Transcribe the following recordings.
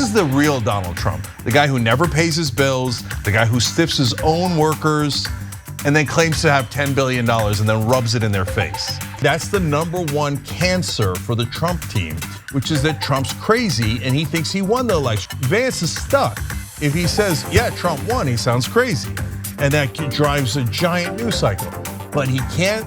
is the real Donald Trump, the guy who never pays his bills, the guy who stiffs his own workers, and then claims to have $10 billion and then rubs it in their face. That's the #1 cancer for the Trump team, which is that Trump's crazy and he thinks he won the election. Vance is stuck. If he says, yeah, Trump won, he sounds crazy. And that drives a giant news cycle. But he can't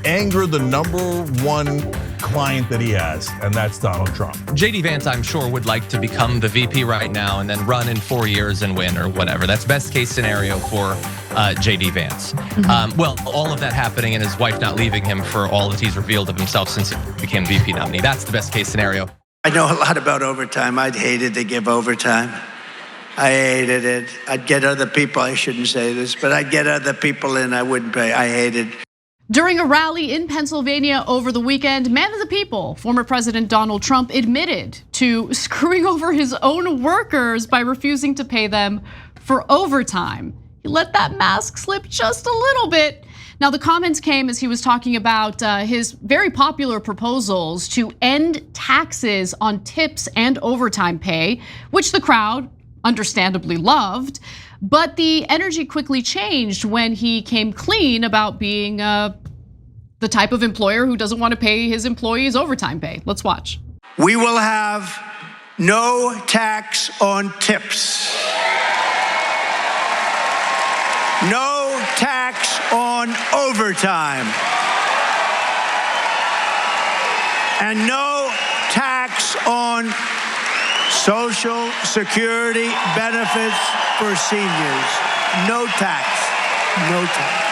anger the #1 client that he has, and that's Donald Trump. JD Vance, I'm sure, would like to become the VP right now and then run in 4 years and win or whatever. That's best case scenario for JD Vance. Well, all of that happening and his wife not leaving him for all that he's revealed of himself since he became VP nominee. That's the best case scenario. I know a lot about overtime. I'd hated to give overtime. I hated it. I'd get other people, I shouldn't say this, but I'd get other people in, I wouldn't pay. I hated. During a rally in Pennsylvania over the weekend, man of the people, former President Donald Trump admitted to screwing over his own workers by refusing to pay them for overtime. He let that mask slip just a little bit. Now the comments came as he was talking about his very popular proposals to end taxes on tips and overtime pay, which the crowd understandably loved. But the energy quickly changed when he came clean about being the type of employer who doesn't want to pay his employees overtime pay. Let's watch. We will have no tax on tips. No tax on overtime. And no tax on Social Security benefits for seniors. No tax, no tax.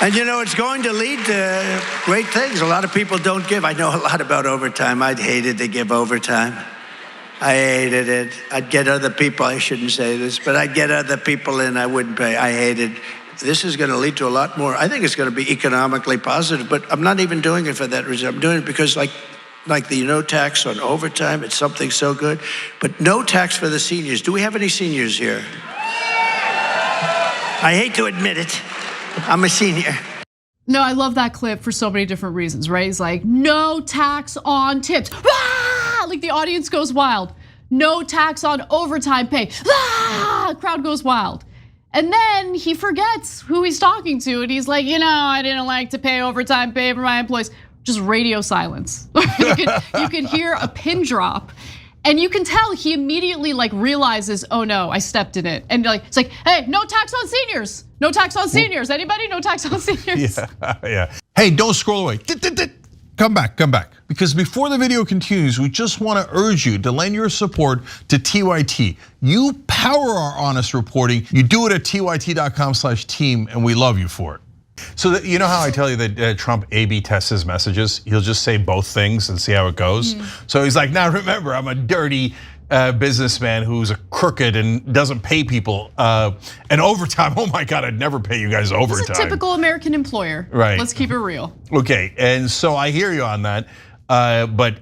And you know, it's going to lead to great things. A lot of people don't give. I know a lot about overtime. I'd hated to give overtime. I hated it. I'd get other people, I shouldn't say this, but I'd get other people in, I wouldn't pay. I hated. This is going to lead to a lot more. I think it's going to be economically positive, but I'm not even doing it for that reason. I'm doing it because like the no tax on overtime, it's something so good, but no tax for the seniors. Do we have any seniors here? I hate to admit it, I'm a senior. No, I love that clip for so many different reasons, right? He's like, no tax on tips. Ah! Like the audience goes wild. No tax on overtime pay. Ah! Crowd goes wild. And then he forgets who he's talking to, and he's like, you know, I didn't like to pay overtime pay for my employees. Just radio silence. You can hear a pin drop, and you can tell he immediately like realizes, oh no, I stepped in it. And like it's like, hey, no tax on seniors. No tax on seniors. Anybody? No tax on seniors. Yeah. Hey, don't scroll away. Come back. Because before the video continues, we just want to urge you to lend your support to TYT. You power our honest reporting. You do it at tyt.com/team, and we love you for it. So you know how I tell you that Trump A/B tests his messages? He'll just say both things and see how it goes. So he's like, now remember, I'm a dirty businessman who's a crooked and doesn't pay people. And overtime, oh my God, I'd never pay you guys overtime. He's a typical American employer. Right. Let's keep it real. Okay, and so I hear you on that. But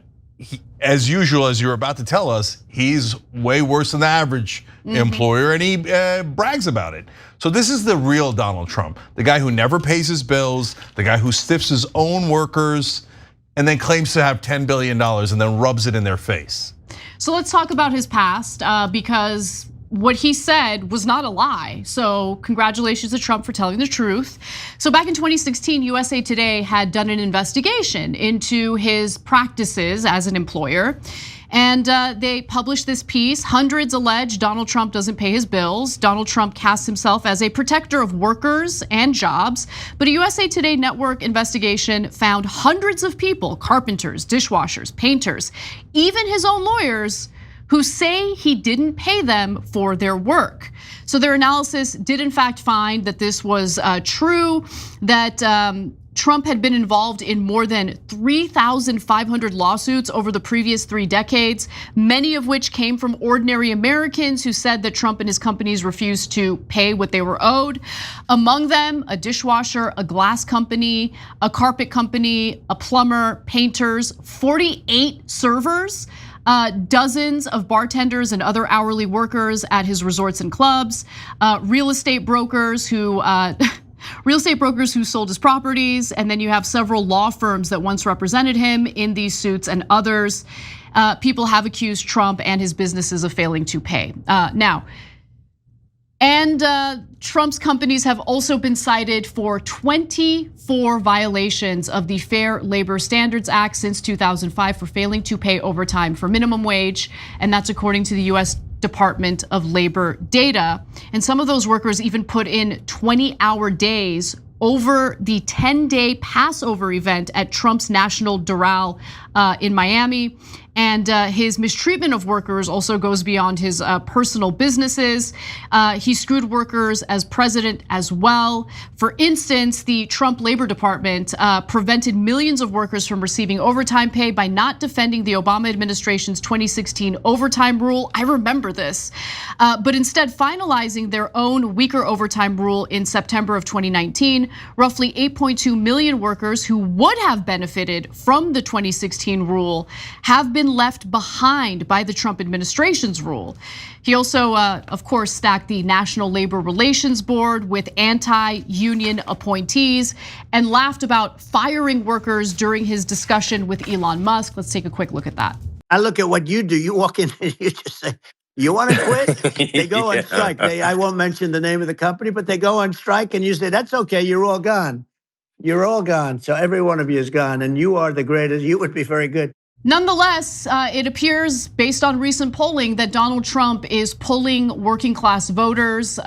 as usual, as you're about to tell us, he's way worse than the average employer, and he brags about it. So this is the real Donald Trump, the guy who never pays his bills, the guy who stiffs his own workers, and then claims to have $10 billion and then rubs it in their face. So let's talk about his past, because what he said was not a lie. So congratulations to Trump for telling the truth. So back in 2016, USA Today had done an investigation into his practices as an employer. And they published this piece. Hundreds allege Donald Trump doesn't pay his bills. Donald Trump casts himself as a protector of workers and jobs. But a USA Today network investigation found hundreds of people, carpenters, dishwashers, painters, even his own lawyers, who say he didn't pay them for their work. So their analysis did in fact find that this was true, that Trump had been involved in more than 3,500 lawsuits over the previous 3 decades, many of which came from ordinary Americans who said that Trump and his companies refused to pay what they were owed. Among them, a dishwasher, a glass company, a carpet company, a plumber, painters, 48 servers, dozens of bartenders and other hourly workers at his resorts and clubs, real estate brokers who real estate brokers who sold his properties, and then you have several law firms that once represented him in these suits and others. People have accused Trump and his businesses of failing to pay. Trump's companies have also been cited for 24 violations of the Fair Labor Standards Act since 2005 for failing to pay overtime for minimum wage, and that's according to the US Department of Labor data. And some of those workers even put in 20-hour days over the 10-day Passover event at Trump's National Doral in Miami. And his mistreatment of workers also goes beyond his personal businesses. He screwed workers as president as well. For instance, the Trump Labor Department prevented millions of workers from receiving overtime pay by not defending the Obama administration's 2016 overtime rule. I remember this, but instead finalizing their own weaker overtime rule in September of 2019. Roughly 8.2 million workers who would have benefited from the 2016 rule have been left behind by the Trump administration's rule. He also, of course, stacked the National Labor Relations Board with anti-union appointees and laughed about firing workers during his discussion with Elon Musk. Let's take a quick look at that. I look at what you do. You walk in and you just say, you want to quit? They go on strike. I won't mention the name of the company, but they go on strike and you say, that's okay, you're all gone. You're all gone. So every one of you is gone and you are the greatest. You would be very good. Nonetheless, it appears based on recent polling that Donald Trump is pulling working class voters,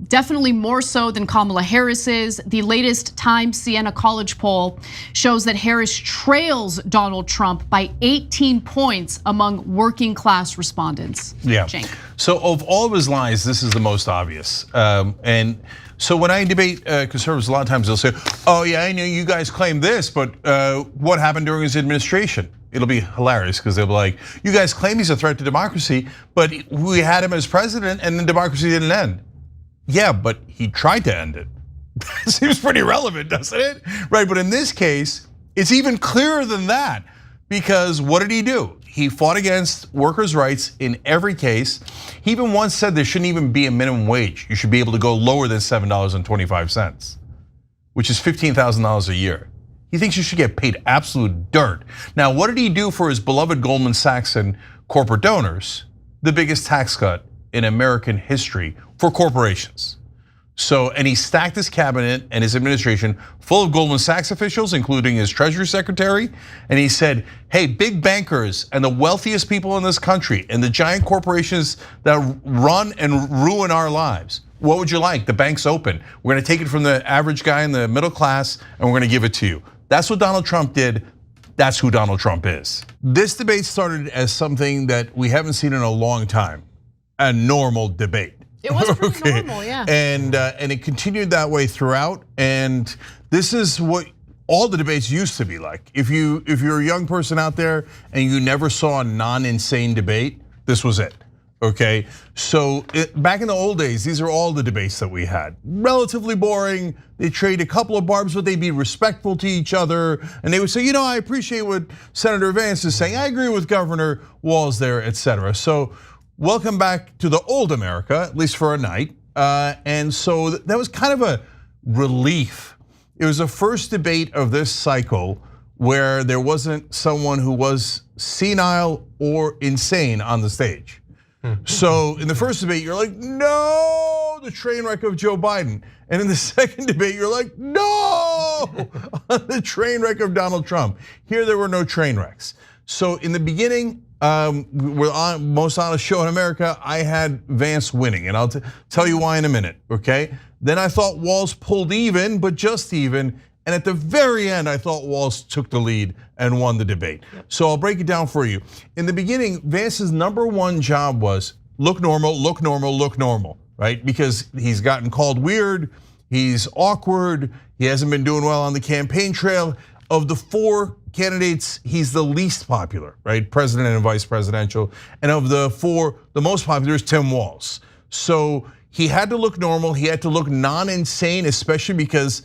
definitely more so than Kamala Harris is. The latest Times Siena College poll shows that Harris trails Donald Trump by 18 points among working class respondents. Yeah. Cenk. So of all of his lies, this is the most obvious. And so when I debate conservatives, a lot of times they'll say, oh yeah, I know you guys claim this, but what happened during his administration? It'll be hilarious because they'll be like, you guys claim he's a threat to democracy, but we had him as president and the democracy didn't end. Yeah, but he tried to end it. Seems pretty relevant, doesn't it? Right, but in this case, it's even clearer than that because what did he do? He fought against workers' rights in every case. He even once said there shouldn't even be a minimum wage. You should be able to go lower than $7.25, which is $15,000 a year. He thinks you should get paid absolute dirt. Now, what did he do for his beloved Goldman Sachs and corporate donors? The biggest tax cut in American history for corporations. So, and he stacked his cabinet and his administration full of Goldman Sachs officials, including his Treasury Secretary. And he said, hey, big bankers and the wealthiest people in this country and the giant corporations that run and ruin our lives, what would you like? The bank's open. We're gonna take it from the average guy in the middle class and we're gonna give it to you. That's what Donald Trump did. That's who Donald Trump is. This debate started as something that we haven't seen in a long time, a normal debate. It was pretty normal, yeah. And it continued that way throughout. And this is what all the debates used to be like. If you're a young person out there and you never saw a non-insane debate, this was it. Okay, so back in the old days, these are all the debates that we had. Relatively boring. They trade a couple of barbs, but they'd be respectful to each other. And they would say, you know, I appreciate what Senator Vance is saying. I agree with Governor Walz there, etc. So welcome back to the old America, at least for a night. And so that was kind of a relief. It was the first debate of this cycle where there wasn't someone who was senile or insane on the stage. So in the first debate, you're like, no, the train wreck of Joe Biden. And in the second debate, you're like, no, the train wreck of Donald Trump. Here, there were no train wrecks. So in the beginning, we're on most honest show in America, I had Vance winning, and I'll tell you why in a minute, okay? Then I thought Walz pulled even, but just even. And at the very end, I thought Walz took the lead and won the debate. So I'll break it down for you. In the beginning, Vance's #1 job was look normal, look normal, look normal, right? Because he's gotten called weird, he's awkward, he hasn't been doing well on the campaign trail. Of the 4 candidates, he's the least popular, right? President and vice presidential. And of the 4, the most popular is Tim Walz. So he had to look normal, he had to look non-insane, especially because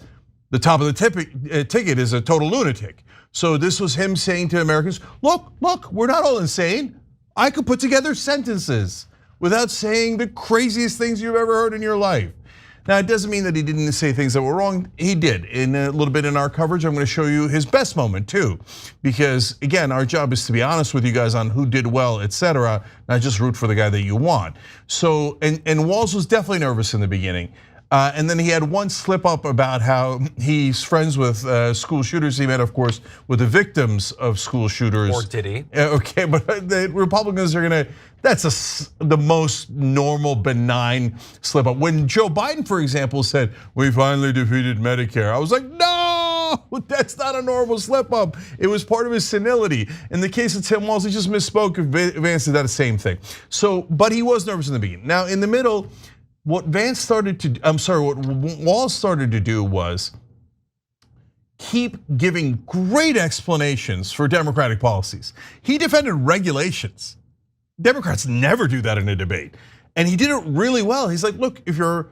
the top of the ticket is a total lunatic. So this was him saying to Americans, look, we're not all insane. I could put together sentences without saying the craziest things you've ever heard in your life. Now, it doesn't mean that he didn't say things that were wrong. He did. In a little bit in our coverage, I'm going to show you his best moment too. Because again, our job is to be honest with you guys on who did well, etc., not just root for the guy that you want. So, and Walz was definitely nervous in the beginning. And then he had one slip up about how he's friends with school shooters. He met, of course, with the victims of school shooters. Or did he? Okay, but the Republicans are gonna, that's the most normal, benign slip up. When Joe Biden, for example, said, we finally defeated Medicare, I was like, no, that's not a normal slip up. It was part of his senility. in the case of Tim Walz, he just misspoke. Vance did that same thing. So, but he was nervous in the beginning. Now, in the middle, what Walz started to do was keep giving great explanations for Democratic policies. He defended regulations. Democrats never do that in a debate. And he did it really well. He's like, look, if your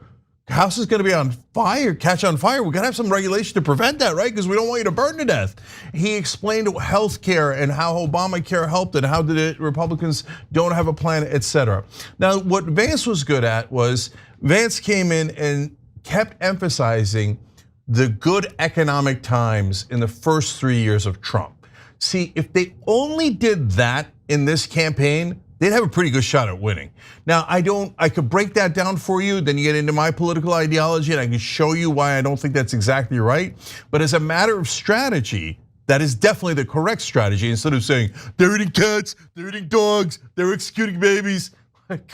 house is gonna be on fire, catch on fire, we gotta have some regulation to prevent that, right? Because we don't want you to burn to death. He explained healthcare and how Obamacare helped and how the Republicans don't have a plan, etc. Now, what Vance was good at was, Vance came in and kept emphasizing the good economic times in the first 3 years of Trump. See, if they only did that in this campaign, they'd have a pretty good shot at winning. Now, I could break that down for you, then you get into my political ideology and I can show you why I don't think that's exactly right. But as a matter of strategy, that is definitely the correct strategy. Instead of saying, they're eating cats, they're eating dogs, they're executing babies. Like,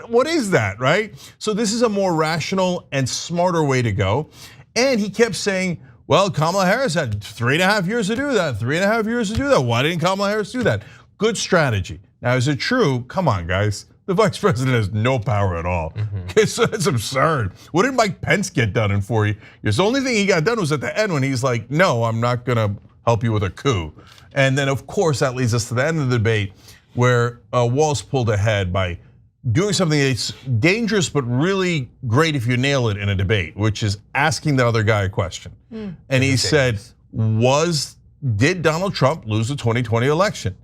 what is that, right? So this is a more rational and smarter way to go. And he kept saying, well, Kamala Harris had 3.5 years to do that, 3.5 years to do that. Why didn't Kamala Harris do that? Good strategy. Now, is it true? Come on, guys. The vice president has no power at all. Okay, so that's absurd. What did Mike Pence get done in 4 years? The only thing he got done was at the end when he's like, no, I'm not gonna help you with a coup. And then, of course, that leads us to the end of the debate where Walz pulled ahead by doing something that's dangerous but really great if you nail it in a debate, which is asking the other guy a question. And he said, did Donald Trump lose the 2020 election?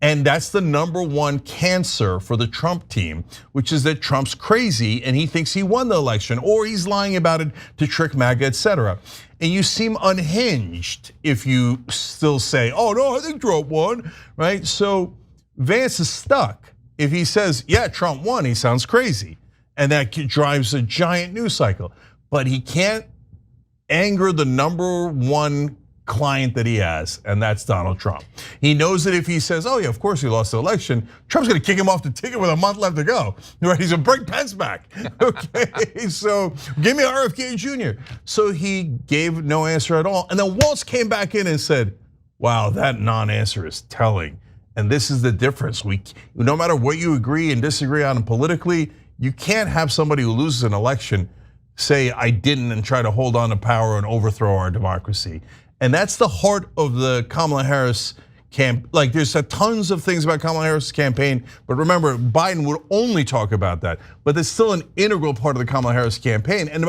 And that's the #1 cancer for the Trump team, which is that Trump's crazy and he thinks he won the election, or he's lying about it to trick MAGA, etc. And you seem unhinged if you still say, oh no, I think Trump won, right? So Vance is stuck. If he says, yeah, Trump won, he sounds crazy. And that drives a giant news cycle. But he can't anger the #1 client that he has, and that's Donald Trump. He knows that if he says, oh yeah, of course he lost the election, Trump's gonna kick him off the ticket with a month left to go. Right? He's gonna bring Pence back. Okay, so give me RFK Jr. So he gave no answer at all. And then Walz came back in and said, wow, that non-answer is telling. And this is the difference. No matter what you agree and disagree on politically, you can't have somebody who loses an election say, I didn't, and try to hold on to power and overthrow our democracy. And that's the heart of the Kamala Harris campaign. Like, there's tons of things about Kamala Harris' campaign, but remember, Biden would only talk about that. But it's still an integral part of the Kamala Harris campaign, and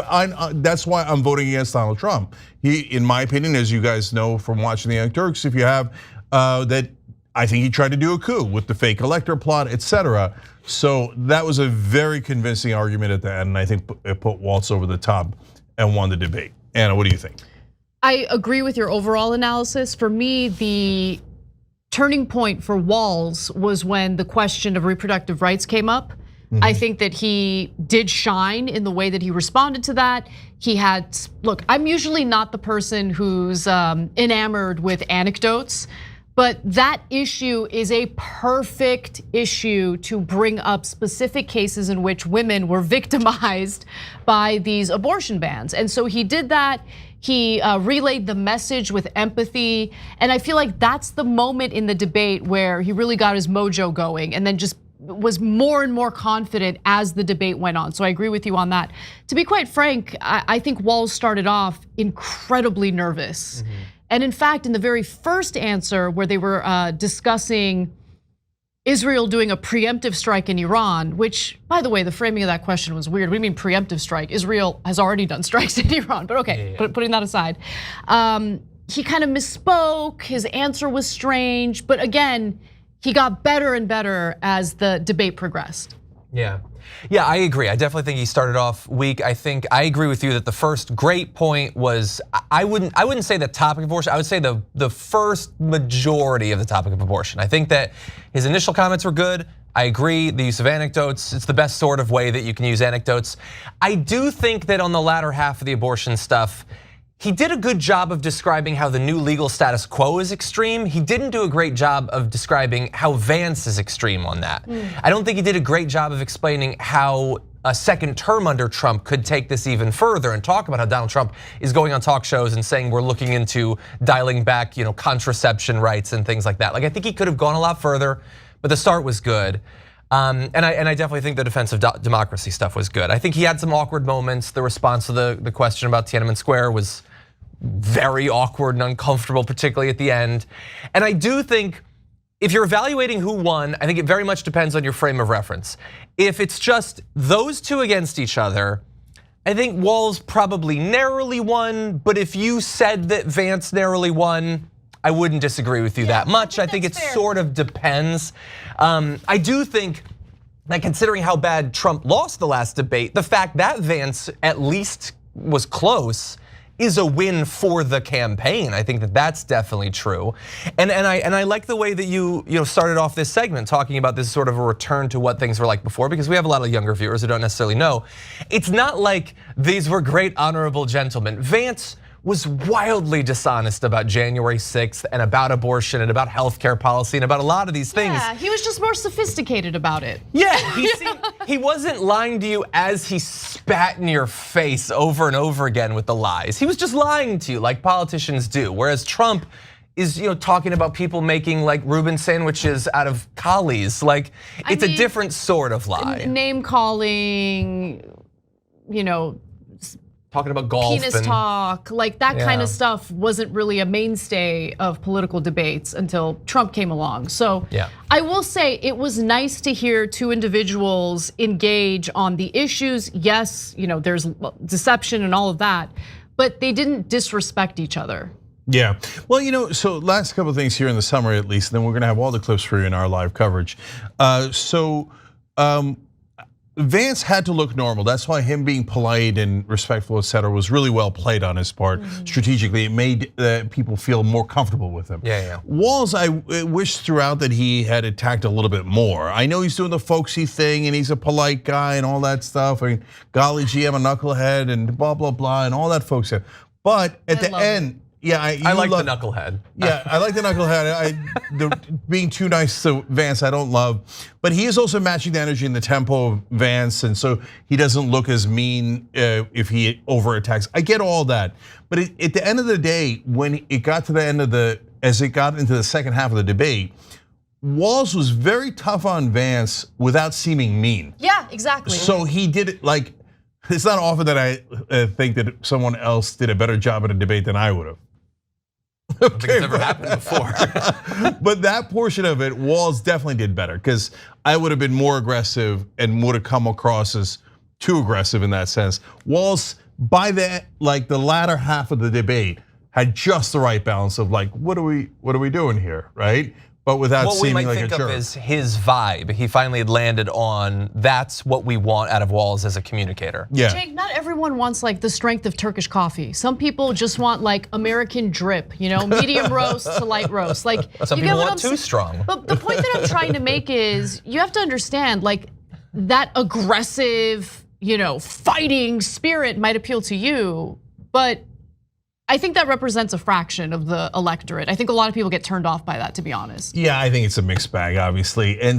that's why I'm voting against Donald Trump. He, in my opinion, as you guys know from watching the Young Turks, if you have, that I think he tried to do a coup with the fake elector plot, etc. So that was a very convincing argument at the end, and I think it put Walz over the top and won the debate. Anna, what do you think? I agree with your overall analysis. For me, the turning point for Walz was when the question of reproductive rights came up. I think that he did shine in the way that he responded to that. He had, look, I'm usually not the person who's enamored with anecdotes, but that issue is a perfect issue to bring up specific cases in which women were victimized by these abortion bans. And so he did that. He relayed the message with empathy. And I feel like that's the moment in the debate where he really got his mojo going and then just was more and more confident as the debate went on. So I agree with you on that. To be quite frank, I think Walz started off incredibly nervous. And in fact, in the very first answer where they were discussing Israel doing a preemptive strike in Iran, which, by the way, the framing of that question was weird. What do you mean preemptive strike? Israel has already done strikes in Iran, but okay, putting that aside. He kind of misspoke, his answer was strange, but again, he got better and better as the debate progressed. Yeah, Yeah, I agree. I definitely think he started off weak. I agree with you that the first great point was, I wouldn't say the topic of abortion, I would say the first majority of the topic of abortion. I think that his initial comments were good. I agree, the use of anecdotes, it's the best sort of way that you can use anecdotes. I do think that on the latter half of the abortion stuff, he did a good job of describing how the new legal status quo is extreme. He didn't do a great job of describing how Vance is extreme on that. I don't think he did a great job of explaining how a second term under Trump could take this even further and talk about how Donald Trump is going on talk shows and saying we're looking into dialing back, contraception rights and things like that. Like, I think he could have gone a lot further, but the start was good. And I definitely think the defense of democracy stuff was good. I think he had some awkward moments. The response to the question about Tiananmen Square was very awkward and uncomfortable, particularly at the end. And I do think if you're evaluating who won, I think it very much depends on your frame of reference. If it's just those two against each other, I think Walz probably narrowly won, but if you said that Vance narrowly won, I wouldn't disagree with you that much. I think it sort of depends. I do think that considering how bad Trump lost the last debate, the fact that Vance at least was close is a win for the campaign. I think that that's definitely true. And I like the way that you started off this segment talking about this sort of a return to what things were like before, because we have a lot of younger viewers who don't necessarily know. It's not like these were great honorable gentlemen. Vance was wildly dishonest about January 6th and about abortion and about healthcare policy and about a lot of these things. Yeah, he was just more sophisticated about it. Yeah, he wasn't lying to you as he spat in your face over and over again with the lies. He was just lying to you like politicians do. Whereas Trump is talking about people making like Reuben sandwiches out of collies. Like, it's a different sort of lie. Name calling, talking about golf, penis talk, like that kind of stuff wasn't really a mainstay of political debates until Trump came along. So I will say it was nice to hear two individuals engage on the issues. Yes, there's deception and all of that, but they didn't disrespect each other. Yeah, well, so last couple of things here in the summer at least, and then we're gonna have all the clips for you in our live coverage. Vance had to look normal. That's why him being polite and respectful, et cetera, was really well played on his part. Strategically, it made people feel more comfortable with him. Walz, I wish throughout that he had attacked a little bit more. I know he's doing the folksy thing and he's a polite guy and all that stuff. I mean, golly gee, I'm a knucklehead and blah, blah, blah, and all that folksy. But at the end, I like the knucklehead. Yeah, I like the knucklehead. Being too nice to Vance, I don't love. But he is also matching the energy and the tempo of Vance, and so he doesn't look as mean if he over attacks. I get all that, but at the end of the day, when it got to the end of as it got into the second half of the debate, Walz was very tough on Vance without seeming mean. Yeah, exactly. So he did it like, it's not often that I think that someone else did a better job at a debate than I would have. I don't think it's ever happened before. But that portion of it, Walz definitely did better, because I would have been more aggressive and would have come across as too aggressive in that sense. Walz, by the latter half of the debate, had just the right balance of like, what are we doing here, right? But without seeming like a jerk. What we might think of as his vibe. He finally had landed on that's what we want out of Walz as a communicator. Yeah. Cenk, not everyone wants like the strength of Turkish coffee. Some people just want like American drip, medium roast to light roast. Like, some people want too strong. But the point that I'm trying to make is you have to understand like that aggressive, fighting spirit might appeal to you, but I think that represents a fraction of the electorate. I think a lot of people get turned off by that, to be honest. Yeah, I think it's a mixed bag, obviously. And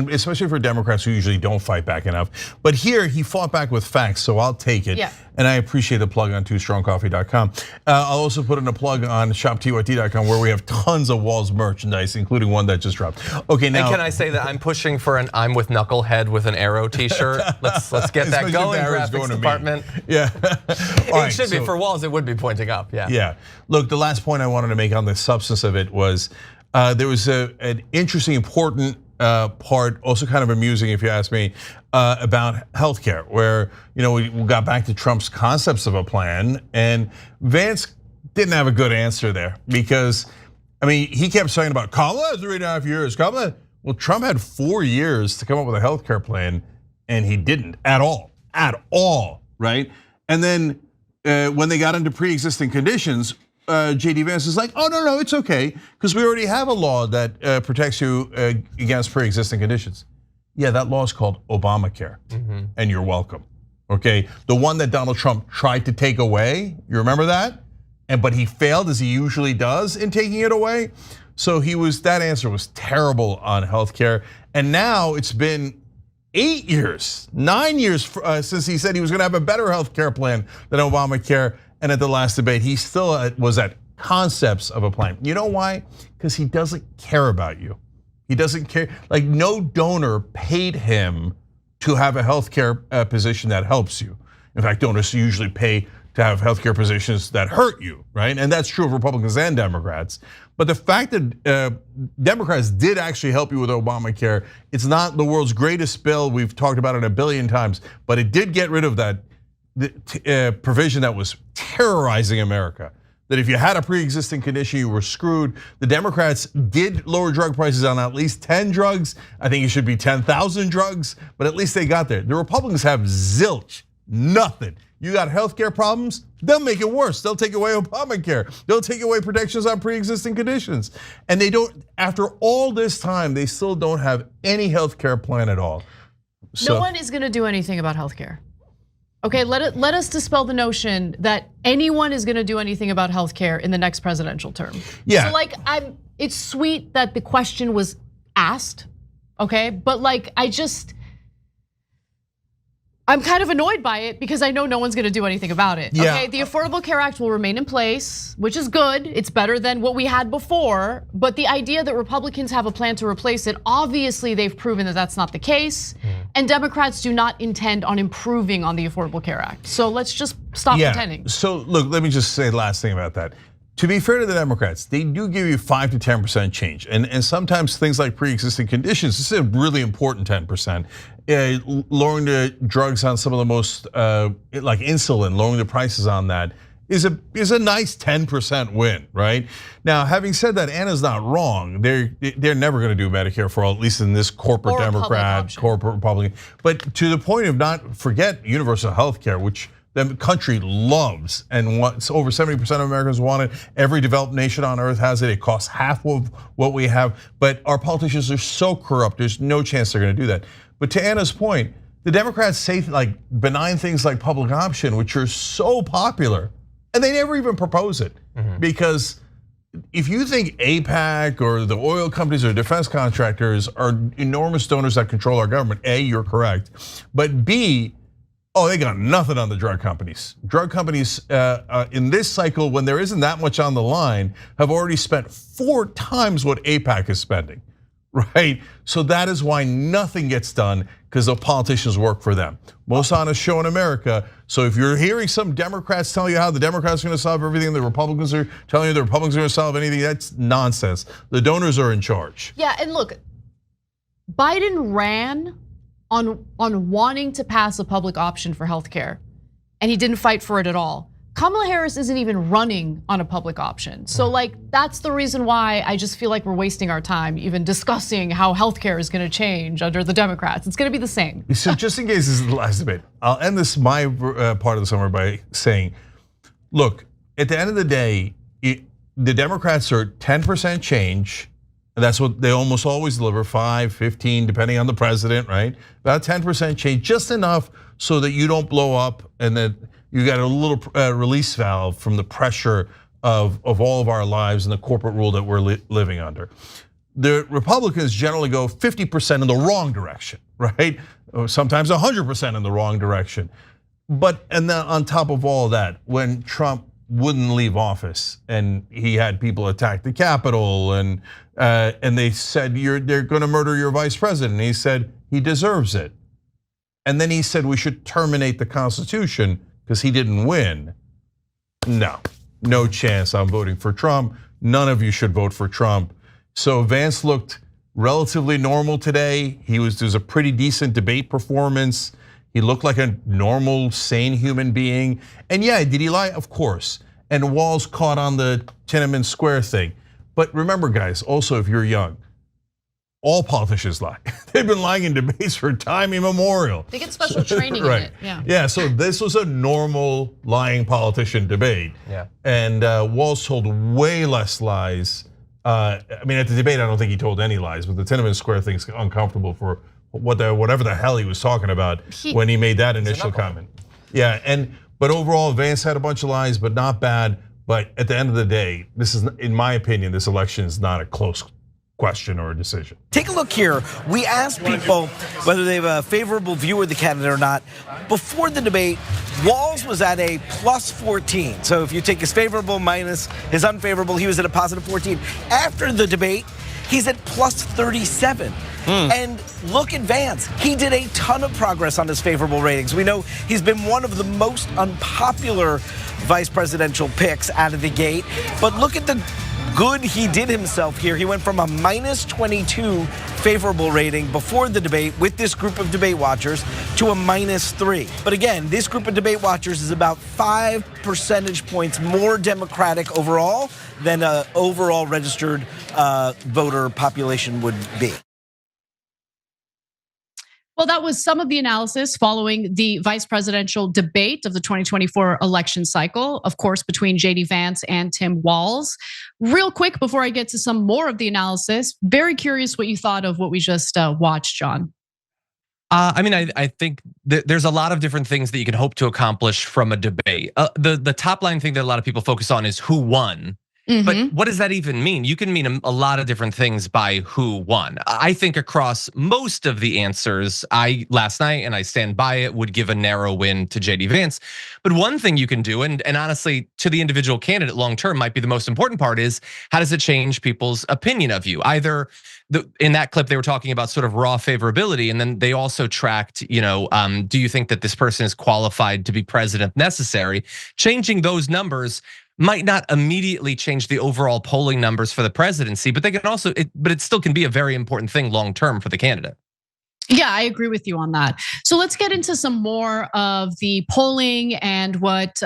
especially for Democrats who usually don't fight back enough. But here, he fought back with facts, so I'll take it. Yeah. And I appreciate the plug on twostrongcoffee.com. I'll also put in a plug on shoptyt.com where we have tons of Walz merchandise, including one that just dropped. Okay, now. And can I say that I'm pushing for an I'm with Knucklehead with an arrow t-shirt? Let's get that going, graphics department. Yeah. It should be, for Walz, it would be pointing up, yeah. Yeah, look, the last point I wanted to make on the substance of it was there was an interesting, important part, also kind of amusing if you ask me, about healthcare, where we got back to Trump's concepts of a plan, and Vance didn't have a good answer there, because he kept saying about Kamala has 3.5 years. Well, Trump had 4 years to come up with a healthcare plan, and he didn't at all, right? And then when they got into pre-existing conditions, JD Vance is like, oh, no, it's okay, because we already have a law that protects you against pre-existing conditions. Yeah, that law is called Obamacare, and you're welcome, okay? The one that Donald Trump tried to take away, you remember that? But he failed, as he usually does, in taking it away. So that answer was terrible on healthcare. And now it's been 8 years, 9 years since he said he was gonna have a better healthcare plan than Obamacare. And at the last debate, he still was at concepts of a plan. You know why? Because he doesn't care about you. He doesn't care, like no donor paid him to have a healthcare position that helps you. In fact, donors usually pay to have healthcare positions that hurt you, right? And that's true of Republicans and Democrats. But the fact that Democrats did actually help you with Obamacare, it's not the world's greatest bill. We've talked about it a billion times, but it did get rid of that provision that was terrorizing America. That if you had a pre-existing condition, you were screwed. The Democrats did lower drug prices on at least 10 drugs. I think it should be 10,000 drugs, but at least they got there. The Republicans have zilch, nothing. You got healthcare problems, they'll make it worse. They'll take away Obamacare. They'll take away protections on pre-existing conditions. And they don't, after all this time, they still don't have any healthcare plan at all. No one is gonna do anything about healthcare. Okay, let us dispel the notion that anyone is gonna do anything about healthcare in the next presidential term. Yeah. So it's sweet that the question was asked, okay? But I'm kind of annoyed by it because I know no one's gonna do anything about it. Yeah. Okay, the Affordable Care Act will remain in place, which is good. It's better than what we had before. But the idea that Republicans have a plan to replace it, obviously they've proven that that's not the case. And Democrats do not intend on improving on the Affordable Care Act. So let's just stop pretending. So look, let me just say the last thing about that. To be fair to the Democrats, they do give you 5 to 10% change. And sometimes things like pre-existing conditions, this is a really important 10%. Lowering the drugs on some of the most, like insulin, lowering the prices on that is a nice 10% win, right? Now, having said that, Anna's not wrong. They're never gonna do Medicare for all, at least in this corporate Democrat, corporate Republican. But to the point of not forget universal health care, which the country loves, and over 70% of Americans want it. Every developed nation on earth has it. It costs half of what we have, but our politicians are so corrupt, there's no chance they're gonna do that. But to Anna's point, the Democrats say like benign things like public option, which are so popular, and they never even propose it. Because if you think AIPAC or the oil companies or defense contractors are enormous donors that control our government, A, you're correct. But B, oh, they got nothing on the drug companies. Drug companies in this cycle, when there isn't that much on the line, have already spent 4 times what AIPAC is spending, right? So that is why nothing gets done, because the politicians work for them. Most honest show in America. So if you're hearing some Democrats tell you how the Democrats are gonna solve everything, the Republicans are telling you the Republicans are gonna solve anything, that's nonsense. The donors are in charge. Yeah, and look, Biden ran on wanting to pass a public option for healthcare, and he didn't fight for it at all. Kamala Harris isn't even running on a public option. So that's the reason why I just feel like we're wasting our time even discussing how healthcare is gonna change under the Democrats. It's gonna be the same. So just in case this is the last debate, I'll end my part of the summer by saying, look, at the end of the day, the Democrats are 10% change. And that's what they almost always deliver, 5, 15, depending on the president, right? About 10% change, just enough so that you don't blow up and that you got a little release valve from the pressure of all of our lives and the corporate rule that we're living under. The Republicans generally go 50% in the wrong direction, right? Or sometimes 100% in the wrong direction. And then on top of all of that, when Trump wouldn't leave office, and he had people attack the Capitol, and they said they're going to murder your vice president. And he said he deserves it, and then he said we should terminate the Constitution because he didn't win. No chance. I'm voting for Trump. None of you should vote for Trump. So Vance looked relatively normal today. There's a pretty decent debate performance. He looked like a normal, sane human being. And yeah, did he lie? Of course. And Walz caught on the Tiananmen Square thing. But remember, guys, also if you're young, all politicians lie. They've been lying in debates for time immemorial. They get special training right. in it. Yeah, so this was a normal lying politician debate. Yeah. And Walz told way less lies. I mean, at the debate, I don't think he told any lies, but the Tiananmen Square thing's uncomfortable for whatever the hell he was talking about when he made that initial comment. Yeah, but overall, Vance had a bunch of lies, but not bad. But at the end of the day, this is, in my opinion, this election is not a close question or a decision. Take a look here. We asked people whether they have a favorable view of the candidate or not. Before the debate, Walz was at a plus 14. So if you take his favorable minus his unfavorable, he was at a positive 14. After the debate, he's at plus 37. And look at Vance. He did a ton of progress on his favorable ratings. We know he's been one of the most unpopular vice presidential picks out of the gate. But look at the good he did himself here. He went from a minus 22 favorable rating before the debate with this group of debate watchers to a minus 3. But again, this group of debate watchers is about 5 percentage points more Democratic overall than an overall registered voter population would be. Well, that was some of the analysis following the vice presidential debate of the 2024 election cycle, of course, between JD Vance and Tim Walz. Real quick, before I get to some more of the analysis, very curious what you thought of what we just watched, John. I mean, I think there's a lot of different things that you can hope to accomplish from a debate. The top line thing that a lot of people focus on is who won. But what does that even mean? You can mean a lot of different things by who won. I think across most of the answers, last night, and I stand by it, would give a narrow win to JD Vance. But one thing you can do, and honestly, to the individual candidate long term might be the most important part, is how does it change people's opinion of you? Either in that clip, they were talking about sort of raw favorability, and then they also tracked, do you think that this person is qualified to be president necessary? Changing those numbers might not immediately change the overall polling numbers for the presidency, but they can also, but it still can be a very important thing long term for the candidate. Yeah, I agree with you on that. So let's get into some more of the polling and what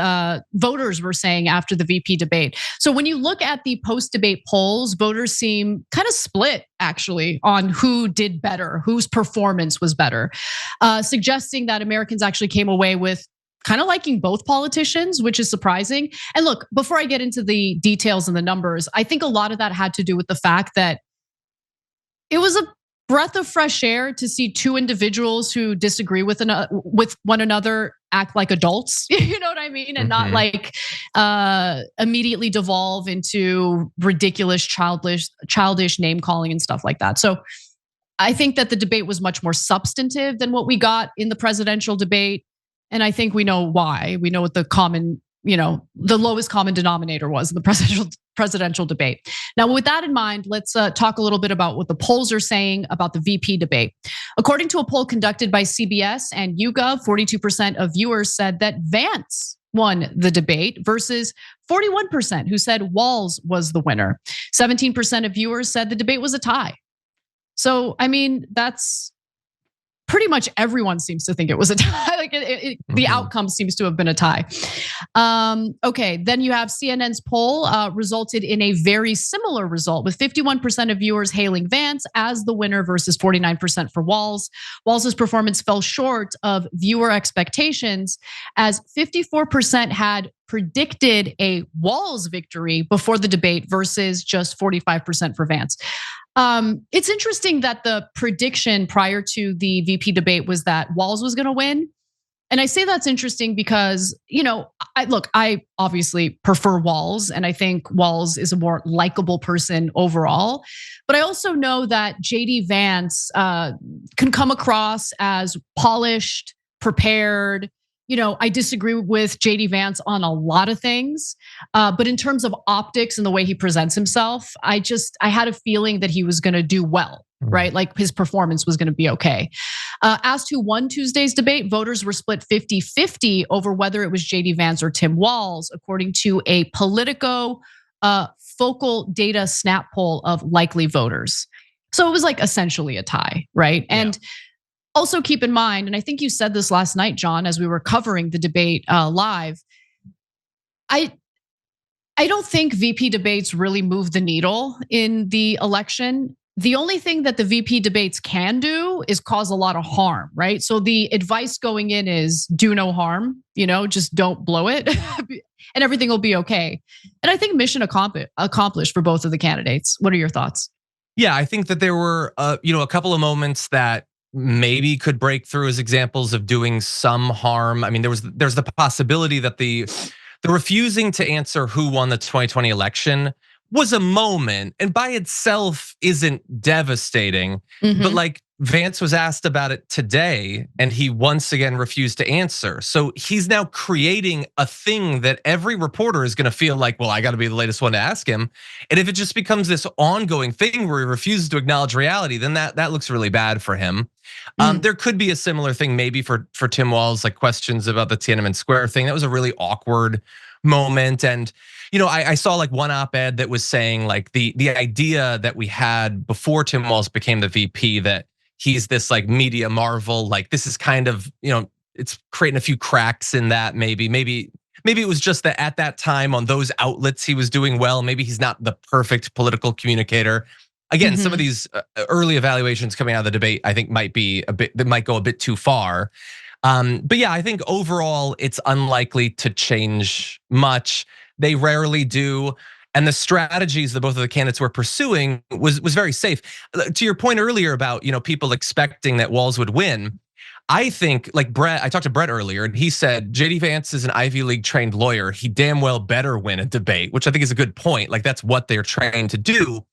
voters were saying after the VP debate. So when you look at the post-debate polls, voters seem kind of split actually on who did better, whose performance was better, suggesting that Americans actually came away with kind of liking both politicians, which is surprising. And look, before I get into the details and the numbers, I think a lot of that had to do with the fact that it was a breath of fresh air to see two individuals who disagree with one another act like adults, you know what I mean? And not like immediately devolve into ridiculous, childish name calling and stuff like that. So I think that the debate was much more substantive than what we got in the presidential debate. And I think we know why. We know what the common, the lowest common denominator was in the presidential debate. Now, with that in mind, let's talk a little bit about what the polls are saying about the VP debate. According to a poll conducted by CBS and YouGov, 42% of viewers said that Vance won the debate versus 41% who said Walz was the winner. 17% of viewers said the debate was a tie. So, I mean, that's pretty much everyone seems to think it was a tie. Like the outcome seems to have been a tie. Okay, then you have CNN's poll resulted in a very similar result with 51% of viewers hailing Vance as the winner versus 49% for Walz. Walz's performance fell short of viewer expectations as 54% had predicted a Walz victory before the debate versus just 45% for Vance. It's interesting that the prediction prior to the VP debate was that Walz was going to win. And I say that's interesting because, I obviously prefer Walz and I think Walz is a more likable person overall. But I also know that JD Vance can come across as polished, prepared. I disagree with JD Vance on a lot of things, but in terms of optics and the way he presents himself, I had a feeling that he was going to do well, right? Like his performance was going to be okay. Asked who won Tuesday's debate, voters were split 50-50 over whether it was JD Vance or Tim Walz, according to a Politico focal data snap poll of likely voters. So it was like essentially a tie, right? And also keep in mind, and I think you said this last night, John, as we were covering the debate live, I don't think VP debates really move the needle in the election. The only thing that the VP debates can do is cause a lot of harm, right? So the advice going in is do no harm, just don't blow it and everything will be okay. And I think mission accomplished for both of the candidates. What are your thoughts? Yeah, I think that there were a couple of moments that maybe could break through as examples of doing some harm. I mean, there's the possibility that the refusing to answer who won the 2020 election was a moment, and by itself isn't devastating. But like Vance was asked about it today, and he once again refused to answer. So he's now creating a thing that every reporter is gonna feel like, well, I gotta be the latest one to ask him. And if it just becomes this ongoing thing where he refuses to acknowledge reality, then that looks really bad for him. There could be a similar thing maybe for Tim Walz, like questions about the Tiananmen Square thing. That was a really awkward moment. And I saw like one op-ed that was saying like the idea that we had before Tim Walz became the VP, that he's this like media marvel, like this is kind of, it's creating a few cracks in that. Maybe it was just that at that time on those outlets he was doing well. Maybe he's not the perfect political communicator. Again, some of these early evaluations coming out of the debate, I think might go a bit too far. But yeah, I think overall it's unlikely to change much. They rarely do. And the strategies that both of the candidates were pursuing was very safe. To your point earlier about people expecting that Walz would win, I think like Brett, I talked to Brett earlier and he said JD Vance is an Ivy League trained lawyer. He damn well better win a debate, which I think is a good point. Like that's what they're trained to do.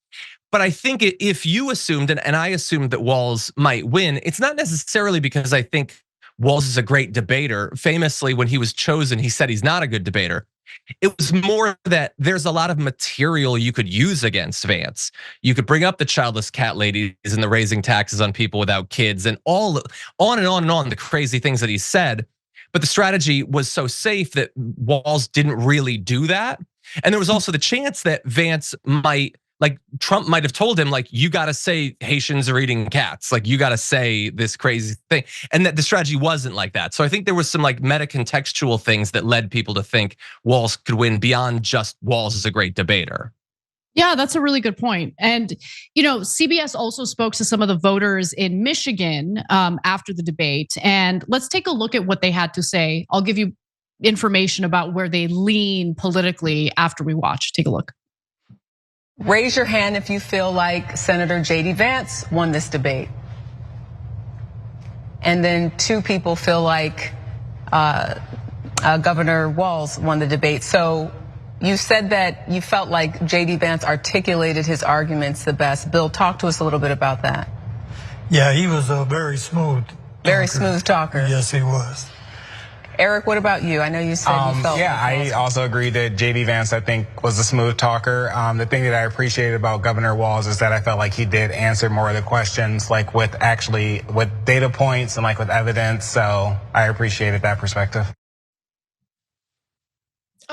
But I think if you assumed, and I assumed that Walz might win, it's not necessarily because I think Walz is a great debater. Famously, when he was chosen, he said he's not a good debater. It was more that there's a lot of material you could use against Vance. You could bring up the childless cat ladies and the raising taxes on people without kids and all on and on and on the crazy things that he said. But the strategy was so safe that Walz didn't really do that. And there was also the chance that Vance might, like Trump might have told him, like, you gotta say Haitians are eating cats. Like you gotta say this crazy thing. And that the strategy wasn't like that. So I think there was some like meta contextual things that led people to think Walz could win beyond just Walz is a great debater. Yeah, that's a really good point. And CBS also spoke to some of the voters in Michigan after the debate. And let's take a look at what they had to say. I'll give you information about where they lean politically after we watch. Take a look. Raise your hand if you feel like Senator JD Vance won this debate. And then 2 people feel like Governor Walz won the debate. So you said that you felt like JD Vance articulated his arguments the best. Bill, talk to us a little bit about that. Yeah, he was a very smooth talker. Very smooth talker. Yes, he was. Eric, what about you? I know you said you felt. Yeah, I also agree that JD Vance, I think, was a smooth talker. The thing that I appreciated about Governor Walz is that I felt like he did answer more of the questions, like with data points and like with evidence. So I appreciated that perspective.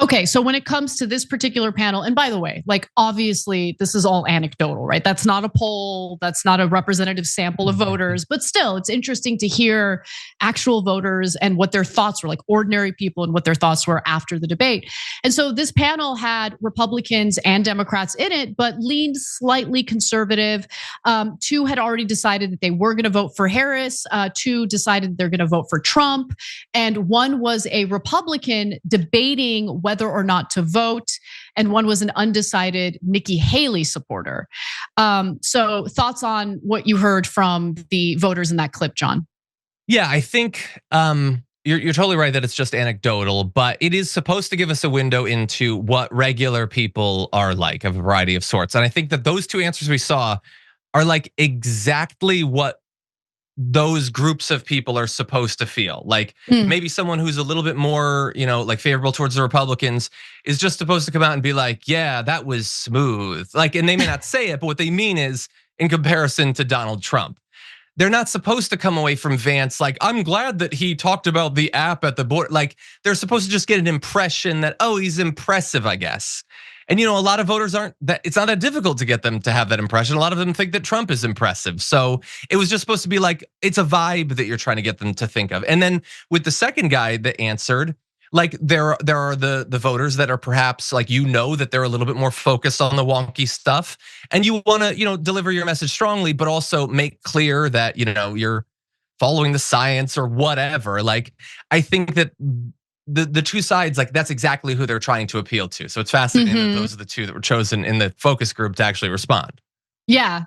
Okay, so when it comes to this particular panel, and by the way, like obviously this is all anecdotal, right? That's not a poll, that's not a representative sample of voters, but still it's interesting to hear actual voters and what their thoughts were, like ordinary people and what their thoughts were after the debate. And so this panel had Republicans and Democrats in it, but leaned slightly conservative. 2 had already decided that they were gonna vote for Harris, 2 decided they're gonna vote for Trump, and 1 was a Republican debating whether or not to vote, and 1 was an undecided Nikki Haley supporter. So thoughts on what you heard from the voters in that clip, John? Yeah, I think you're totally right that it's just anecdotal, but it is supposed to give us a window into what regular people are like of a variety of sorts. And I think that those 2 answers we saw are like exactly what those groups of people are supposed to feel. Like maybe someone who's a little bit more, like favorable towards the Republicans is just supposed to come out and be like, yeah, that was smooth. Like, and they may not say it, but what they mean is in comparison to Donald Trump. They're not supposed to come away from Vance like, I'm glad that he talked about the app at the board. Like they're supposed to just get an impression that, oh, he's impressive, I guess. And a lot of voters aren't that, it's not that difficult to get them to have that impression. A lot of them think that Trump is impressive. So it was just supposed to be like, it's a vibe that you're trying to get them to think of. And then with the second guy that answered, Like there are the voters that are perhaps like, that they're a little bit more focused on the wonky stuff, and you want to deliver your message strongly, but also make clear that you're following the science or whatever. Like I think that the two sides, like that's exactly who they're trying to appeal to. So it's fascinating that those are the two that were chosen in the focus group to actually respond. Yeah.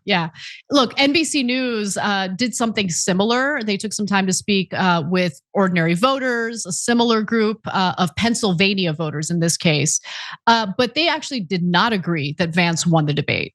Look, NBC News did something similar. They took some time to speak with ordinary voters, a similar group of Pennsylvania voters in this case. But they actually did not agree that Vance won the debate.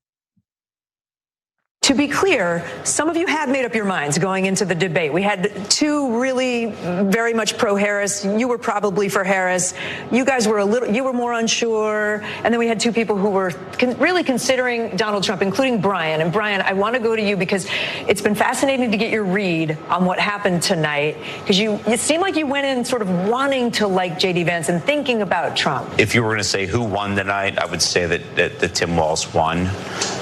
To be clear, some of you had made up your minds going into the debate. We had two really very much pro-Harris. You were probably for Harris. You guys were you were more unsure. And then we had two people who were really considering Donald Trump, including Brian. And Brian, I want to go to you because it's been fascinating to get your read on what happened tonight. Because it seemed like you went in sort of wanting to like JD Vance and thinking about Trump. If you were going to say who won tonight, I would say that Tim Walz won.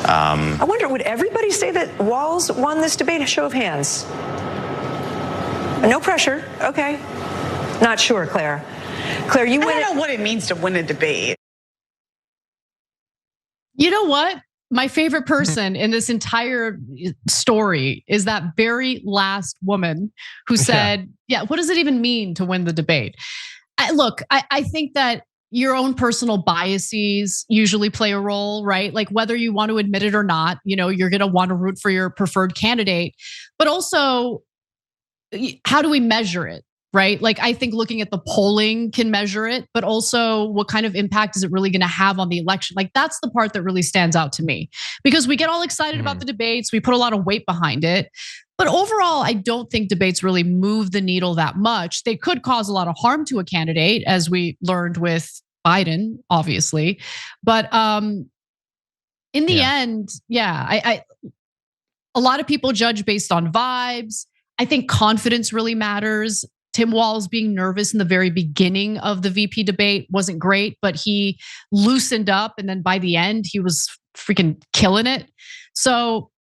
I wonder, would everybody say that Walz won this debate? A show of hands. No pressure. Okay. Not sure, Claire. Claire, you win. I don't know what it means to win a debate. You know what? My favorite person in this entire story is that very last woman who said, yeah, what does it even mean to win the debate? I think that your own personal biases usually play a role, right? Like whether you want to admit it or not, you're going to want to root for your preferred candidate. But also, how do we measure it, right? Like I think looking at the polling can measure it, but also what kind of impact is it really going to have on the election? Like that's the part that really stands out to me, because we get all excited about the debates, we put a lot of weight behind it. But overall, I don't think debates really move the needle that much. They could cause a lot of harm to a candidate, as we learned with Biden, obviously. But in the end, a lot of people judge based on vibes. I think confidence really matters. Tim Walz being nervous in the very beginning of the VP debate wasn't great, but he loosened up, and then by the end, he was freaking killing it. So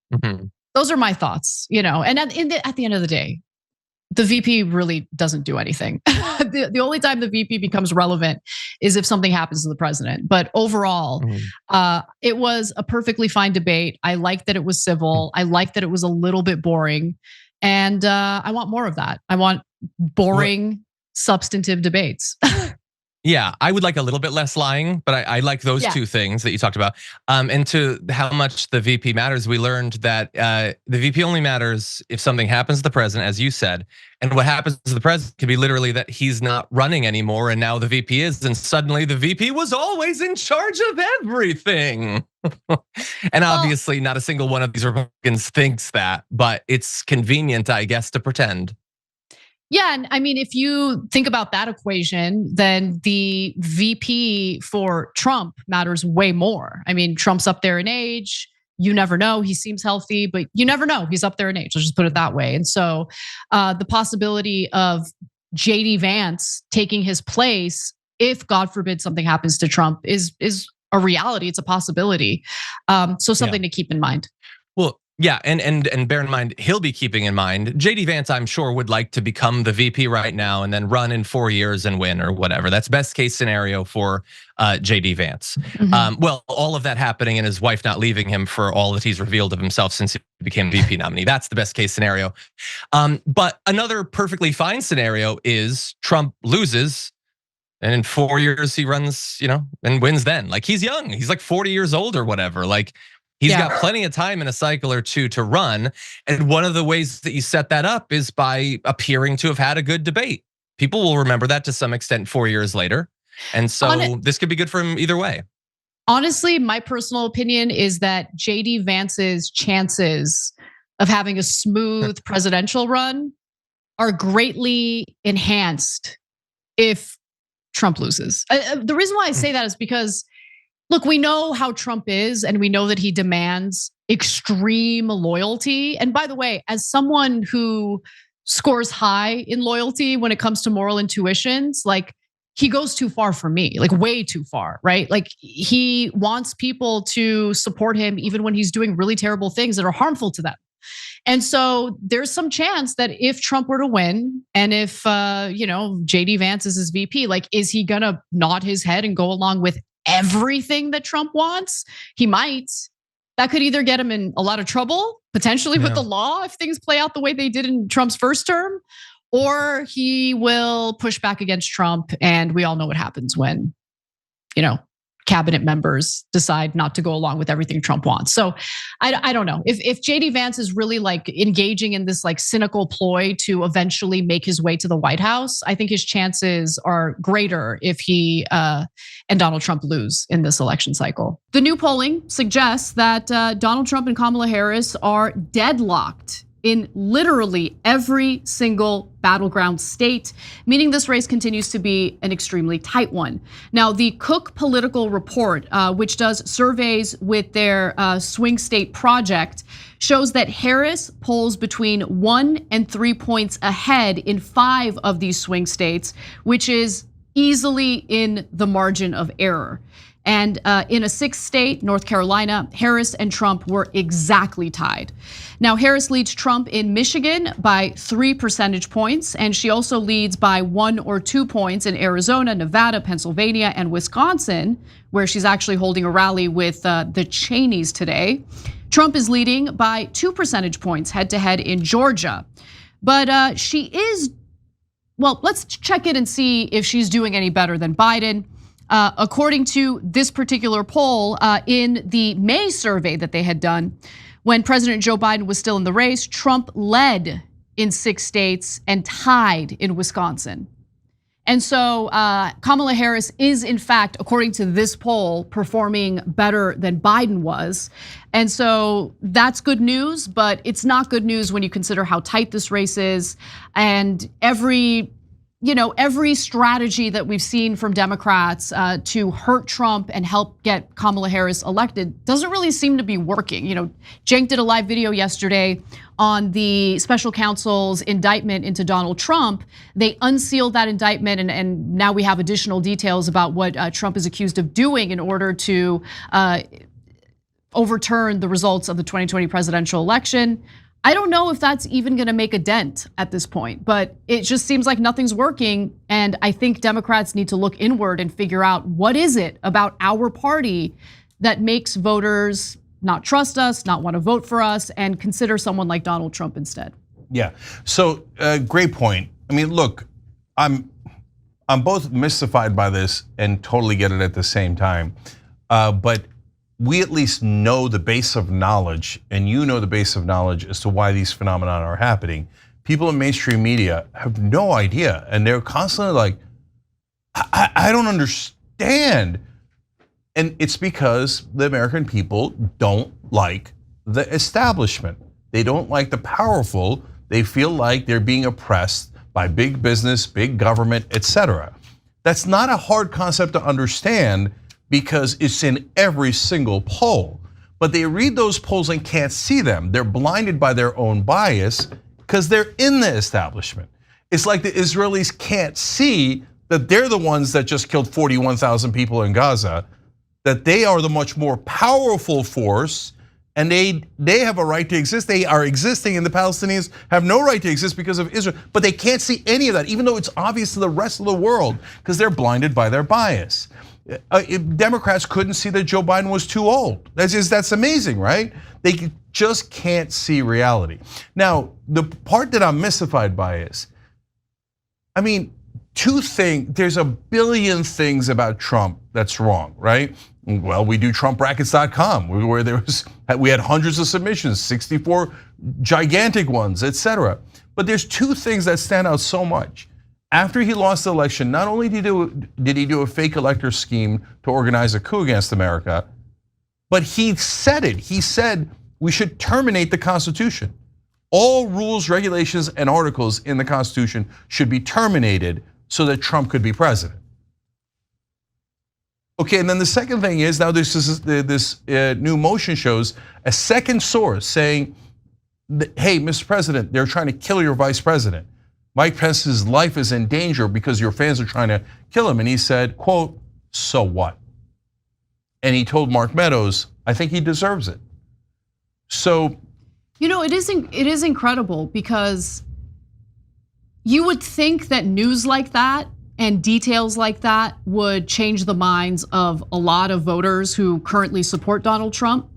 those are my thoughts, and at the end of the day, the VP really doesn't do anything. The only time the VP becomes relevant is if something happens to the president. But overall, it was a perfectly fine debate. I liked that it was civil. I liked that it was a little bit boring. And I want more of that. I want boring, substantive debates. Yeah, I would like a little bit less lying, but I like those two things that you talked about. And to how much the VP matters, we learned that the VP only matters if something happens to the president, as you said. And what happens to the president could be literally that he's not running anymore, and now the VP is, and suddenly the VP was always in charge of everything. And obviously not a single one of these Republicans thinks that, but it's convenient, I guess, to pretend. Yeah, and I mean, if you think about that equation, then the VP for Trump matters way more. I mean, Trump's up there in age. You never know. He seems healthy, but you never know. He's up there in age. Let's just put it that way. And so the possibility of JD Vance taking his place, if God forbid something happens to Trump, is a reality. It's a possibility. So something to keep in mind. Well, yeah, and bear in mind, he'll be keeping in mind, JD Vance, I'm sure, would like to become the VP right now and then run in 4 years and win or whatever. That's best case scenario for JD Vance. Well, all of that happening and his wife not leaving him for all that he's revealed of himself since he became VP nominee. That's the best case scenario. But another perfectly fine scenario is Trump loses, and in 4 years he runs, and wins then. Like he's young, he's like 40 years old or whatever. Like he's got plenty of time in a cycle or two to run. And one of the ways that you set that up is by appearing to have had a good debate. People will remember that to some extent 4 years later. And so this could be good for him either way. Honestly, my personal opinion is that JD Vance's chances of having a smooth presidential run are greatly enhanced if Trump loses. The reason why I say that is because, look, we know how Trump is, and we know that he demands extreme loyalty. And by the way, as someone who scores high in loyalty when it comes to moral intuitions, like he goes too far for me, like way too far, right? Like he wants people to support him even when he's doing really terrible things that are harmful to them, And so there's some chance that if Trump were to win, and if JD Vance is his VP, like, is he gonna nod his head and go along with everything that Trump wants? He might. That could either get him in a lot of trouble, potentially with the law if things play out the way they did in Trump's first term, or he will push back against Trump, and we all know what happens when, cabinet members decide not to go along with everything Trump wants. So I don't know if JD Vance is really like engaging in this like cynical ploy to eventually make his way to the White House. I think his chances are greater if he and Donald Trump lose in this election cycle. The new polling suggests that Donald Trump and Kamala Harris are deadlocked in literally every single battleground state, meaning this race continues to be an extremely tight one. Now, the Cook Political Report, which does surveys with their swing state project, shows that Harris polls between 1 and 3 points ahead in 5 of these swing states, which is easily in the margin of error. And in a 6th state, North Carolina, Harris and Trump were exactly tied. Now, Harris leads Trump in Michigan by 3 percentage points, and she also leads by 1 or 2 points in Arizona, Nevada, Pennsylvania, and Wisconsin, where she's actually holding a rally with the Cheneys today. Trump is leading by 2 percentage points head-to-head in Georgia. But she is, well, let's check it and see if she's doing any better than Biden. According to this particular poll, in the May survey that they had done, when President Joe Biden was still in the race, Trump led in 6 states and tied in Wisconsin. And so Kamala Harris is, in fact, according to this poll, performing better than Biden was. And so that's good news, but it's not good news when you consider how tight this race is. And every strategy that we've seen from Democrats to hurt Trump and help get Kamala Harris elected doesn't really seem to be working. Cenk did a live video yesterday on the special counsel's indictment into Donald Trump. They unsealed that indictment, and now we have additional details about what Trump is accused of doing in order to overturn the results of the 2020 presidential election. I don't know if that's even gonna make a dent at this point, but it just seems like nothing's working. And I think Democrats need to look inward and figure out what is it about our party that makes voters not trust us, not wanna vote for us, and consider someone like Donald Trump instead. Yeah, so great point. I mean, look, I'm both mystified by this and totally get it at the same time. But we at least know the base of knowledge, and you know the base of knowledge as to why these phenomena are happening. People in mainstream media have no idea, and they're constantly like, I don't understand. And it's because the American people don't like the establishment. They don't like the powerful. They feel like they're being oppressed by big business, big government, etc. That's not a hard concept to understand, because it's in every single poll. But they read those polls and can't see them. They're blinded by their own bias because they're in the establishment. It's like the Israelis can't see that they're the ones that just killed 41,000 people in Gaza, that they are the much more powerful force, and they have a right to exist. They are existing, and the Palestinians have no right to exist because of Israel. But they can't see any of that, even though it's obvious to the rest of the world, because they're blinded by their bias. Democrats couldn't see that Joe Biden was too old. That's amazing, right? They just can't see reality. Now, the part that I'm mystified by is, I mean, there's a billion things about Trump that's wrong, right? Well, we do TrumpBrackets.com, where we had hundreds of submissions, 64 gigantic ones, etc. But there's 2 things that stand out so much. After he lost the election, not only did he do a fake elector scheme to organize a coup against America, but he said it. He said we should terminate the Constitution. All rules, regulations, and articles in the Constitution should be terminated so that Trump could be president. Okay, and then the second thing is, now this new motion shows a second source saying, hey, Mr. President, they're trying to kill your vice president. Mike Pence's life is in danger because your fans are trying to kill him. And he said, quote, so what? And he told Mark Meadows, I think he deserves it. So You know, it is incredible because you would think that news like that and details like that would change the minds of a lot of voters who currently support Donald Trump.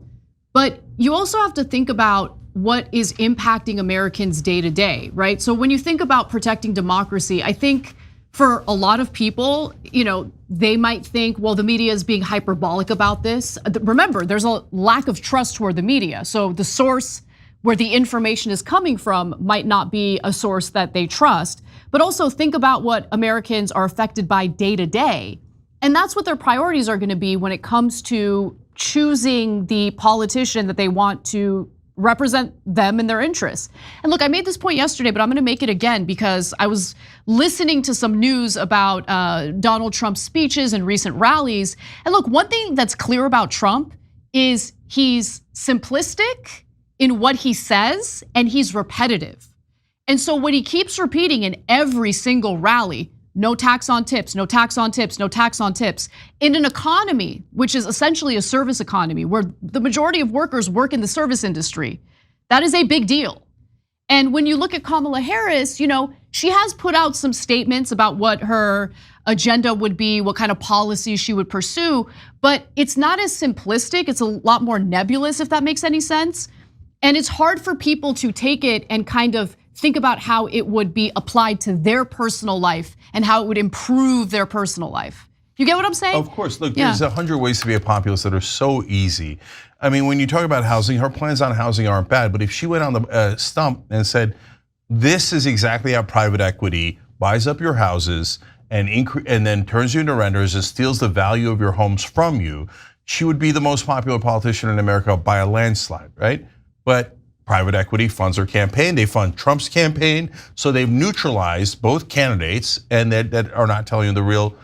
But you also have to think about what is impacting Americans day to day, right? So when you think about protecting democracy, I think for a lot of people, you know, they might think, well, the media is being hyperbolic about this. Remember, there's a lack of trust toward the media. So the source where the information is coming from might not be a source that they trust. But also think about what Americans are affected by day to day. And that's what their priorities are gonna be when it comes to choosing the politician that they want to represent them and their interests. And look, I made this point yesterday, but I'm gonna make it again because I was listening to some news about Donald Trump's speeches and recent rallies. And look, one thing that's clear about Trump is he's simplistic in what he says and he's repetitive. And so what he keeps repeating in every single rally, no tax on tips, no tax on tips, no tax on tips, in an economy which is essentially a service economy where the majority of workers work in the service industry, that is a big deal. And when you look at Kamala Harris, you know, she has put out some statements about what her agenda would be, what kind of policies she would pursue, but it's not as simplistic, it's a lot more nebulous, if that makes any sense. And it's hard for people to take it and kind of think about how it would be applied to their personal life and how it would improve their personal life. You get what I'm saying? Of course, look, there's 100 ways to be a populist that are so easy. I mean, when you talk about housing, her plans on housing aren't bad, but if she went on the stump and said, this is exactly how private equity buys up your houses and then turns you into renters and steals the value of your homes from you, she would be the most popular politician in America by a landslide, right? But private equity funds her campaign, they fund Trump's campaign, so they've neutralized both candidates and that are not telling you the real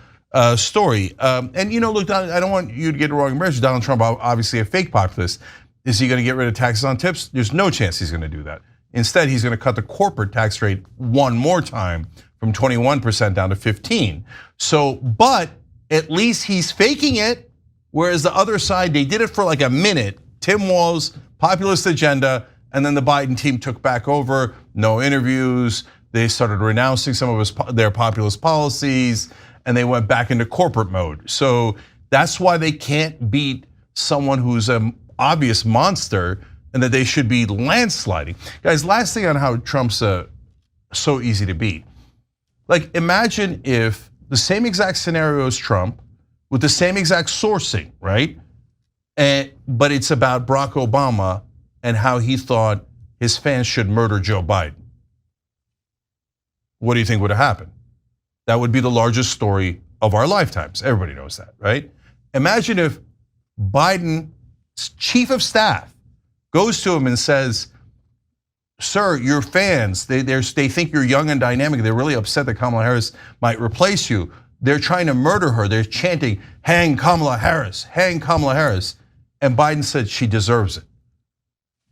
story. And you know, look, I don't want you to get the wrong impression. Donald Trump, obviously a fake populist. Is he gonna get rid of taxes on tips? There's no chance he's gonna do that. Instead, he's gonna cut the corporate tax rate one more time from 21% down to 15%. So, but at least he's faking it, whereas the other side, they did it for like a minute. Tim Walz, populist agenda, and then the Biden team took back over, no interviews. They started renouncing some of their populist policies and they went back into corporate mode. So that's why they can't beat someone who's an obvious monster and that they should be landsliding. Guys, last thing on how Trump's so easy to beat. Like imagine if the same exact scenario as Trump with the same exact sourcing, right? But it's about Barack Obama and how he thought his fans should murder Joe Biden. What do you think would have happened? That would be the largest story of our lifetimes. Everybody knows that, right? Imagine if Biden's chief of staff goes to him and says, sir, your fans, they think you're young and dynamic. They're really upset that Kamala Harris might replace you. They're trying to murder her. They're chanting, hang Kamala Harris, hang Kamala Harris. And Biden said she deserves it.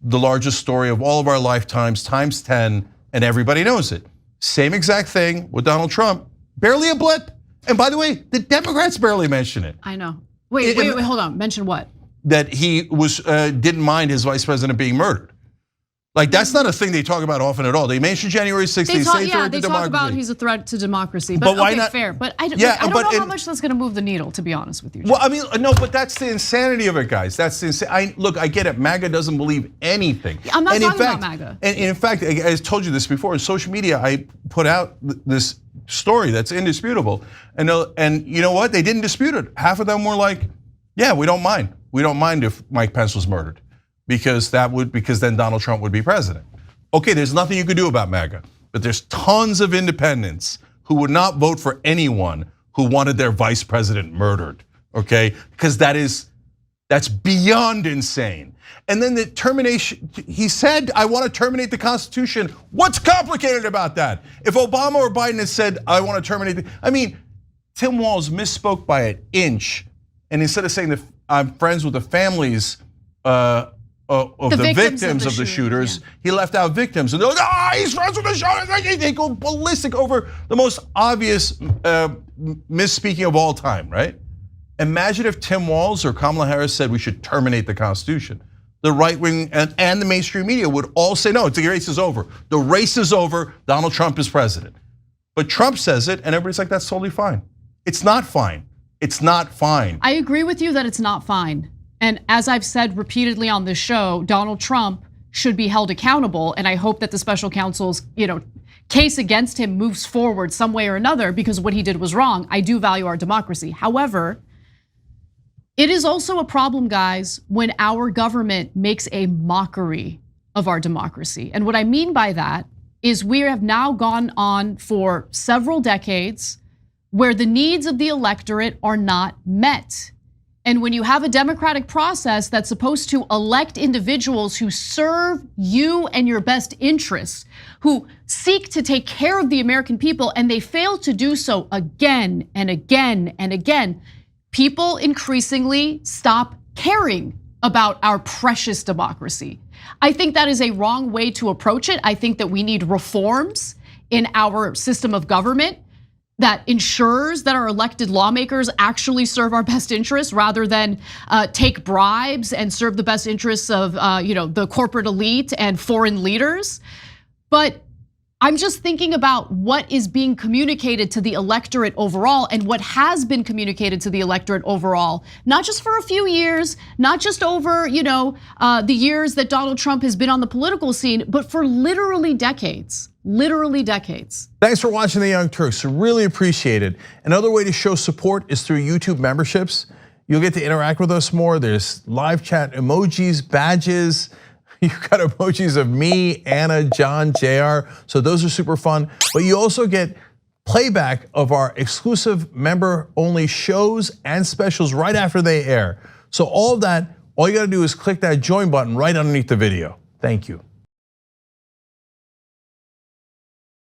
The largest story of all of our lifetimes, times 10, and everybody knows it. Same exact thing with Donald Trump, barely a blip. And by the way, the Democrats barely mention it. I know. Wait, hold on, mention what? That he didn't mind his vice president being murdered. Like that's not a thing they talk about often at all. They mention January 6th, they say threat to democracy. They talk about he's a threat to democracy, but why okay, not? Fair. But I don't know how much that's gonna move the needle, to be honest with you. Well, I mean, no, but that's the insanity of it, guys. That's the insanity. Look, I get it. MAGA doesn't believe anything. I'm not talking about MAGA. And in fact, I told you this before, in social media, I put out this story that's indisputable. And you know what? They didn't dispute it. Half of them were like, yeah, we don't mind. We don't mind if Mike Pence was murdered because then Donald Trump would be president. Okay, there's nothing you could do about MAGA, but there's tons of independents who would not vote for anyone who wanted their vice president murdered, okay? Because that's beyond insane. And then the termination, he said, I want to terminate the Constitution. What's complicated about that? If Obama or Biden had said, I want to terminate I mean, Tim Walz misspoke by an inch. And instead of saying that I'm friends with the families of the victims of the shooters, he left out victims. And they're like, he's friends with the shooters. They go ballistic over the most obvious misspeaking of all time, right? Imagine if Tim Walz or Kamala Harris said we should terminate the Constitution. the right wing and the mainstream media would all say, no, the race is over. The race is over, Donald Trump is president. But Trump says it and everybody's like, that's totally fine. It's not fine. It's not fine. I agree with you that it's not fine. And as I've said repeatedly on this show, Donald Trump should be held accountable. And I hope that the special counsel's case against him moves forward some way or another, because what he did was wrong. I do value our democracy. However, it is also a problem, guys, when our government makes a mockery of our democracy. And what I mean by that is we have now gone on for several decades where the needs of the electorate are not met. And when you have a democratic process that's supposed to elect individuals who serve you and your best interests, who seek to take care of the American people, and they fail to do so again and again and again, people increasingly stop caring about our precious democracy. I think that is a wrong way to approach it. I think that we need reforms in our system of government that ensures that our elected lawmakers actually serve our best interests rather than take bribes and serve the best interests of the corporate elite and foreign leaders. But I'm just thinking about what is being communicated to the electorate overall and what has been communicated to the electorate overall, not just for a few years, not just over the years that Donald Trump has been on the political scene, but for literally decades. Literally decades. Thanks for watching the Young Turks, really appreciate it. Another way to show support is through YouTube memberships. You'll get to interact with us more. There's live chat emojis, badges. You've got emojis of me, Anna, John, JR. So those are super fun. But you also get playback of our exclusive member-only shows and specials right after they air. So all of that, all you gotta do is click that join button right underneath the video. Thank you.